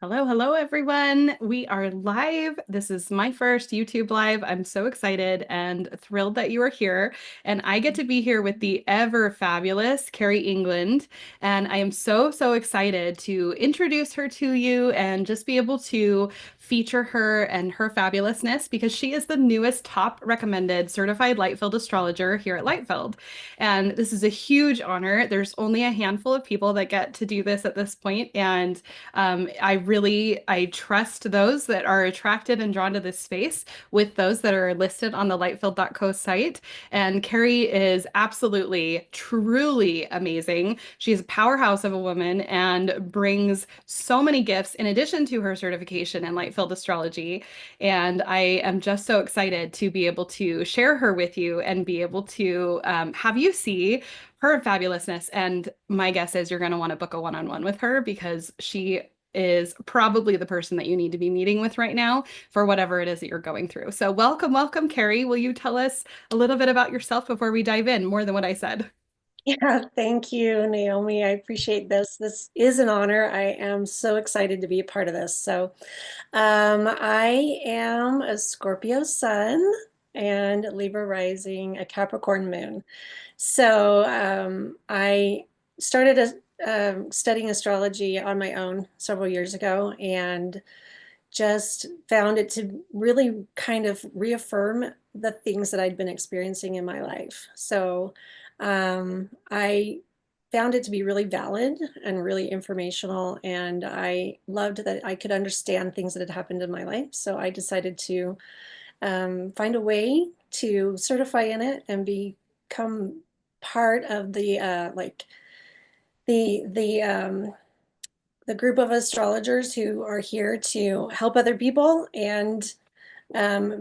Hello, hello, everyone. We are live. This is my first YouTube live. I'm so excited and thrilled that you are here. And I get to be here with the ever fabulous Kari England. And I am so, so excited to introduce her to you and just be able to feature her and her fabulousness because she is the newest top recommended certified Lightfield astrologer here at Lightfield. And this is a huge honor. There's only a handful of people that get to do this at this point, and I trust those that are attracted and drawn to this space with those that are listed on the lightfield.co site. And Kari is absolutely, truly amazing. She's a powerhouse of a woman and brings so many gifts in addition to her certification in Lightfield astrology. And I am just so excited to be able to share her with you and be able to have you see her fabulousness. And my guess is you're going to want to book a one-on-one with her because she is probably the person that you need to be meeting with right now for whatever it is that you're going through. So welcome, welcome, Kari. Will you tell us a little bit about yourself before we dive in, more than what I said? Yeah, thank you, Naomi. I appreciate this. This is an honor. I am so excited to be a part of this. I am a Scorpio sun and Libra rising, a Capricorn moon. I started studying astrology on my own several years ago and just found it to really kind of reaffirm the things that I'd been experiencing in my life. I found it to be really valid and really informational, and I loved that I could understand things that had happened in my life. So I decided to find a way to certify in it and become part of the the group of astrologers who are here to help other people and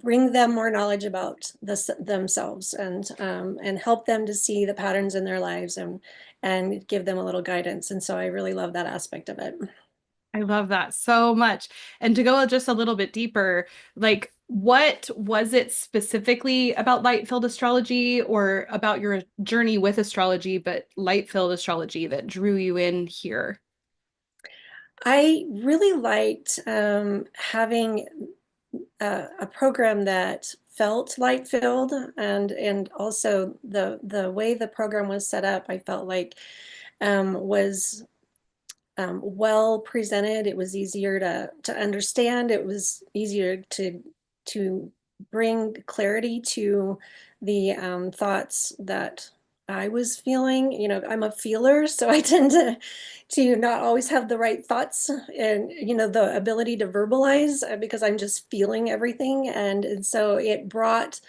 bring them more knowledge about themselves and help them to see the patterns in their lives and give them a little guidance. And so I really love that aspect of it. I love that so much. And to go just a little bit deeper, like what was it specifically about Lightfield astrology or about your journey with astrology, but Lightfield astrology that drew you in here? I really liked having a program that felt light filled and also the way the program was set up, I felt like was well presented. It was easier to understand. It was easier to bring clarity to the thoughts that I was feeling. You know, I'm a feeler, so I tend to not always have the right thoughts and the ability to verbalize because I'm just feeling everything, and so it brought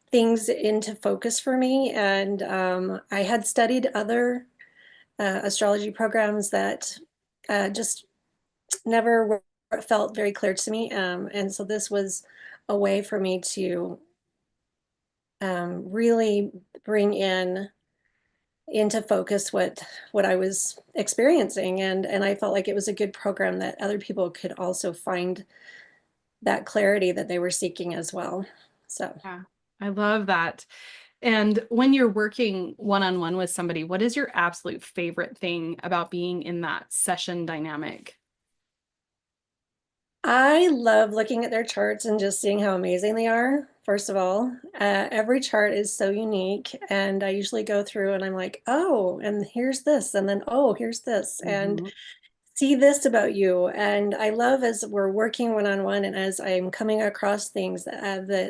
things into focus for me. And I had studied other astrology programs that just never felt very clear to me. And so this was a way for me to really bring into focus what I was experiencing. And I felt like it was a good program that other people could also find that clarity that they were seeking as well. So Yeah, I love that. And when you're working one-on-one with somebody, what is your absolute favorite thing about being in that session dynamic? I love looking at their charts and just seeing how amazing they are. First of all, every chart is so unique, and I usually go through and I'm like, oh, and here's this, and then oh, here's this, and Mhm. see this about you. And I love as we're working one on one, and as I'm coming across things,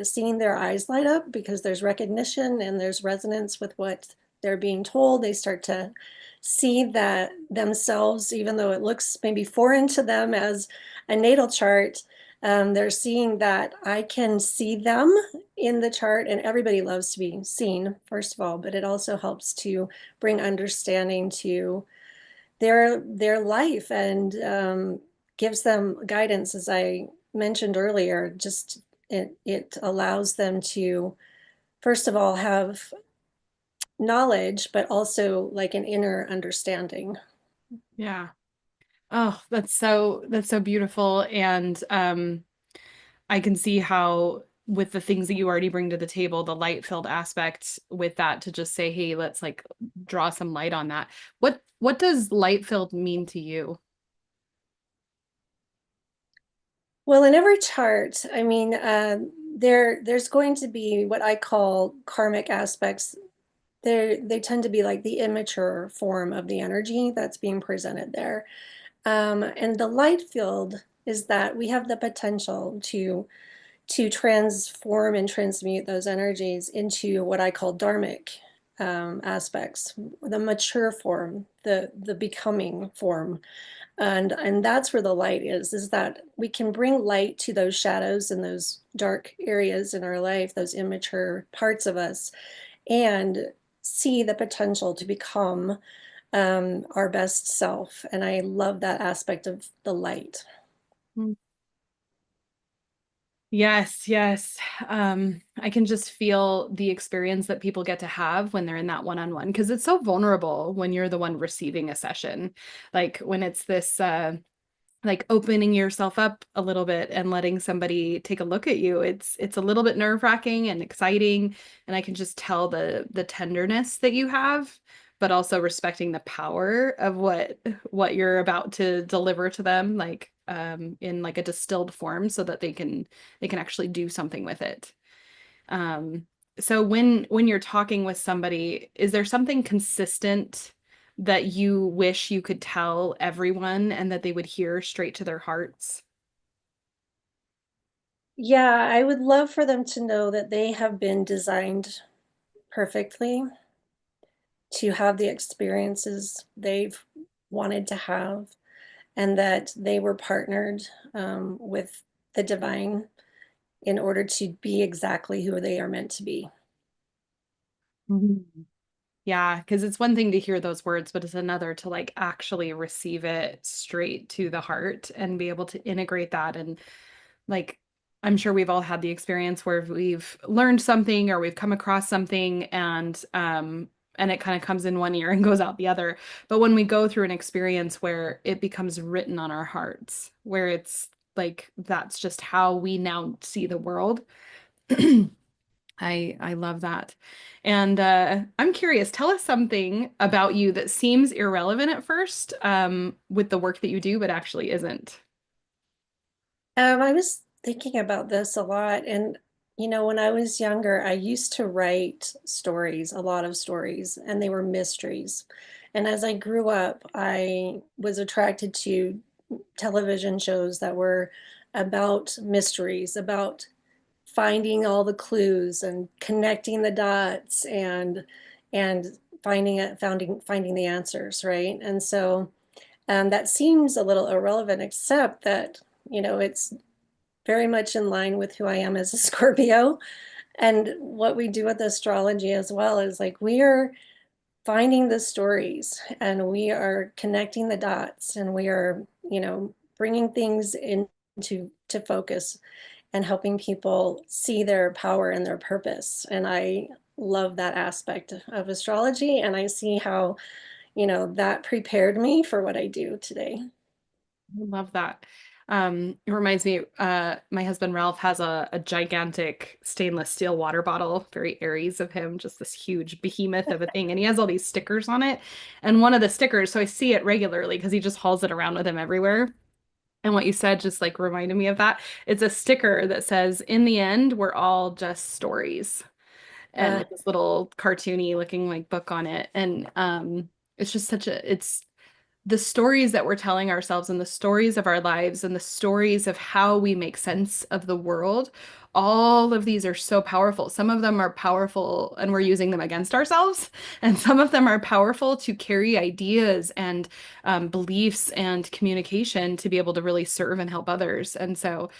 seeing their eyes light up because there's recognition and there's resonance with what they're being told. They start to see that themselves, even though it looks maybe foreign to them as a natal chart. They're seeing that I can see them in the chart, and everybody loves to be seen, first of all, but it also helps to bring understanding to their life and gives them guidance, as I mentioned earlier. Just it allows them to, first of all, have knowledge, but also like an inner understanding. Yeah. Oh, that's so beautiful. And I can see how with the things that you already bring to the table, the light filled aspect with that to just say, hey, let's like draw some light on that. What does light filled mean to you? Well, in every chart, I mean, there's going to be what I call karmic aspects. They tend to be like the immature form of the energy that's being presented there. And the light field is that we have the potential to transform and transmute those energies into what I call dharmic aspects, the mature form, the becoming form. And that's where the light is that we can bring light to those shadows and those dark areas in our life, those immature parts of us, and see the potential to become our best self. And I love that aspect of the light. Yes, yes. I can just feel the experience that people get to have when they're in that one-on-one because it's so vulnerable when you're the one receiving a session. Like when it's this like opening yourself up a little bit and letting somebody take a look at you. It's a little bit nerve-wracking and exciting, and I can just tell the tenderness that you have, but also respecting the power of what you're about to deliver to them, like in like a distilled form so that they can actually do something with it. Um, so when you're talking with somebody, is there something consistent that you wish you could tell everyone and that they would hear straight to their hearts? Yeah, I would love for them to know that they have been designed perfectly to have the experiences they've wanted to have, and that they were partnered with the divine in order to be exactly who they are meant to be. Mhm. Yeah, because it's one thing to hear those words, but it's another to like actually receive it straight to the heart and be able to integrate that. And like, I'm sure we've all had the experience where we've learned something or we've come across something and it kind of comes in one ear and goes out the other. But when we go through an experience where it becomes written on our hearts, where it's like that's just how we now see the world. I love that. And I'm curious, tell us something about you that seems irrelevant at first, with the work that you do, but actually isn't. I was thinking about this a lot, and when I was younger, I used to write stories, a lot of stories, and they were mysteries. And as I grew up, I was attracted to television shows that were about mysteries, about finding all the clues and connecting the dots and finding the answers, right? And so that seems a little irrelevant, except that it's very much in line with who I am as a Scorpio. And what we do with astrology as well is like we are finding the stories and we are connecting the dots and we are, bringing things into to focus and helping people see their power and their purpose. And I love that aspect of astrology. And I see how, that prepared me for what I do today. I love that. It reminds me, my husband Ralph has a gigantic stainless steel water bottle, very Aries of him, just this huge behemoth of a thing. And he has all these stickers on it. And one of the stickers, so I see it regularly because he just hauls it around with him everywhere. And what you said just like reminded me of that. It's a sticker that says, "In the end, we're all just stories." And Uh, with this little cartoony looking like book on it. And it's just it's the stories that we're telling ourselves and the stories of our lives and the stories of how we make sense of the world. All of these are so powerful. Some of them are powerful and we're using them against ourselves, and some of them are powerful to carry ideas and beliefs and communication to be able to really serve and help others. And so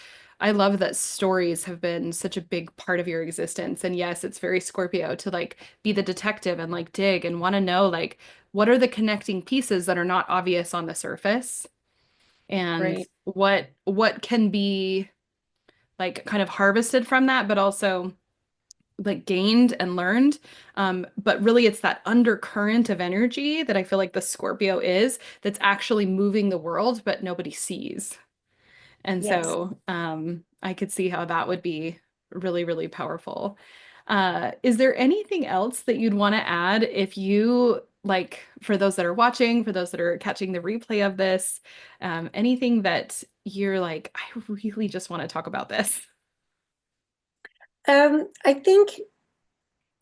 I love that stories have been such a big part of your existence. And yes, it's very Scorpio to like be the detective and like dig and want to know like what are the connecting pieces that are not obvious on the surface and right. what can be like kind of harvested from that, but also like gained and learned. But really it's that undercurrent of energy that I feel like the Scorpio is that's actually moving the world, but nobody sees. And Yes. so I could see how that would be really, really powerful. Is there anything else that you'd want to add if you like for those that are watching, for those that are catching the replay of this, anything that you're like, I really just want to talk about this? I think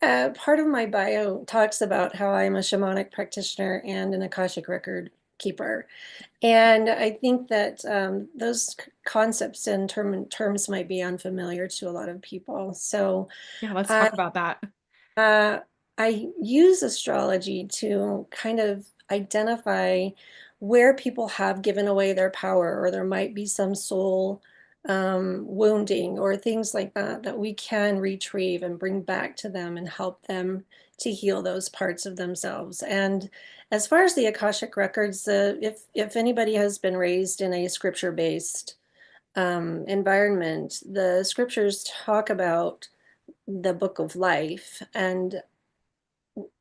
part of my bio talks about how I'm a shamanic practitioner and an Akashic record keeper. And I think that those concepts and terms might be unfamiliar to a lot of people. So Yeah, let's I talk about that. Uh, I use astrology to kind of identify where people have given away their power, or there might be some soul wounding or things like that that we can retrieve and bring back to them and help them to heal those parts of themselves. And as far as the Akashic records, if anybody has been raised in a scripture-based environment, the scriptures talk about the book of life, and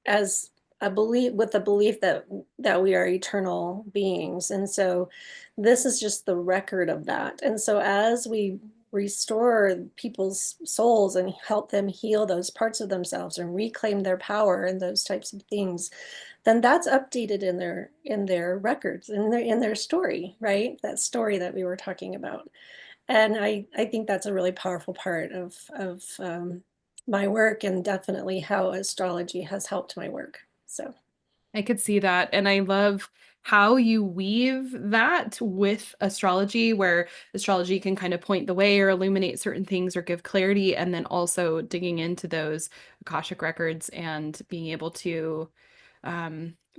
as a belief, with the belief that we are eternal beings. And so this is just the record of that. And so as we restore people's souls and help them heal those parts of themselves and reclaim their power and those types of things, then that's updated in their records, in their story, right? That story that we were talking about. And I think that's a really powerful part of my work, and definitely how astrology has helped my work. So I could see that. And I love how you weave that with astrology, where astrology can kind of point the way or illuminate certain things or give clarity, and then also digging into those Akashic records and being able to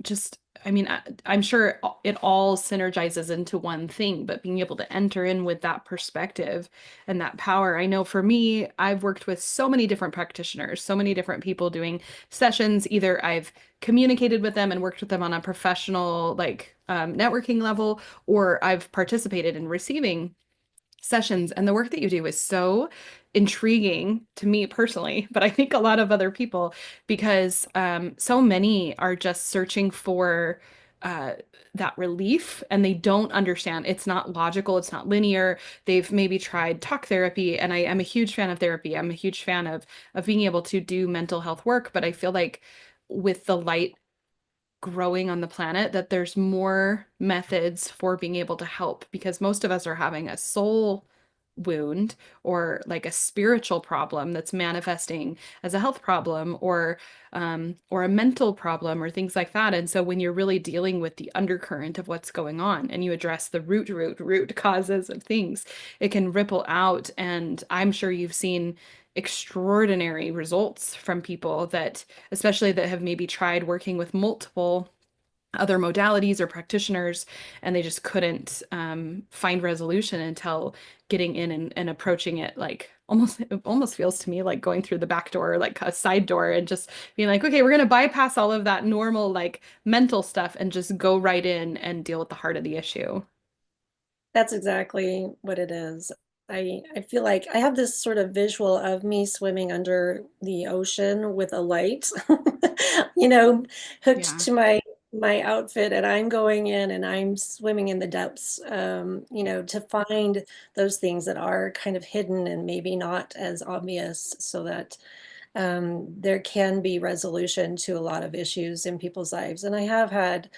just, I mean, I'm sure it all synergizes into one thing, but being able to enter in with that perspective and that power. I know for me, I've worked with so many different practitioners, so many different people doing sessions. Either I've communicated with them and worked with them on a professional, like networking level, or I've participated in receiving sessions. And the work that you do is so intriguing to me personally, but I think a lot of other people, because so many are just searching for uh, that relief and they don't understand. It's not logical, it's not linear. They've maybe tried talk therapy, and I am a huge fan of therapy. I'm a huge fan of being able to do mental health work, but I feel like with the light growing on the planet that there's more methods for being able to help, because most of us are having a soul wound or like a spiritual problem that's manifesting as a health problem or a mental problem or things like that. And so when you're really dealing with the undercurrent of what's going on and you address the root causes of things, it can ripple out. And I'm sure you've seen extraordinary results from people that, especially that have maybe tried working with multiple other modalities or practitioners, and they just couldn't find resolution until getting in and approaching it like almost, it almost feels to me like going through the back door, like a side door, and just being like, okay, we're going to bypass all of that normal like mental stuff and just go right in and deal with the heart of the issue. that's exactly what it is. I feel like I have this sort of visual of me swimming under the ocean with a light, you know, hooked Yeah. to my outfit, and I'm going in and I'm swimming in the depths, to find those things that are kind of hidden and maybe not as obvious, so that there can be resolution to a lot of issues in people's lives. And I have had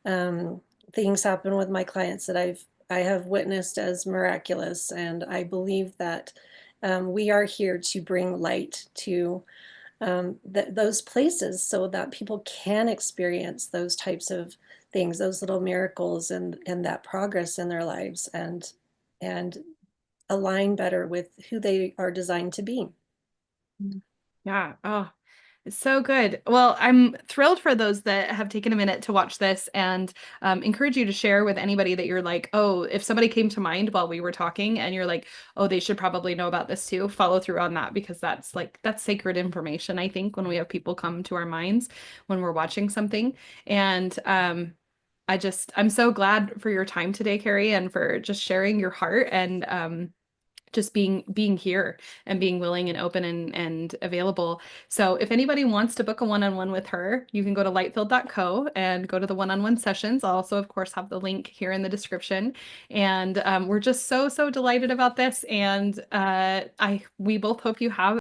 um, things happen with my clients that I have witnessed as miraculous, and I believe that we are here to bring light to those places so that people can experience those types of things, those little miracles, and that progress in their lives, and align better with who they are designed to be. Yeah. Oh, it's so good. Well, I'm thrilled for those that have taken a minute to watch this, and encourage you to share with anybody that you're like, oh, if somebody came to mind while we were talking and you're like, oh, they should probably know about this too, follow through on that, because that's like, that's sacred information, I think, when we have people come to our minds when we're watching something. And I'm so glad for your time today, Carrie, and for just sharing your heart and just being here and being willing and open and available. So if anybody wants to book a one-on-one with her, you can go to lightfield.co and go to the one-on-one sessions. I'll also, of course, have the link here in the description. And we're just so delighted about this. And we both hope you have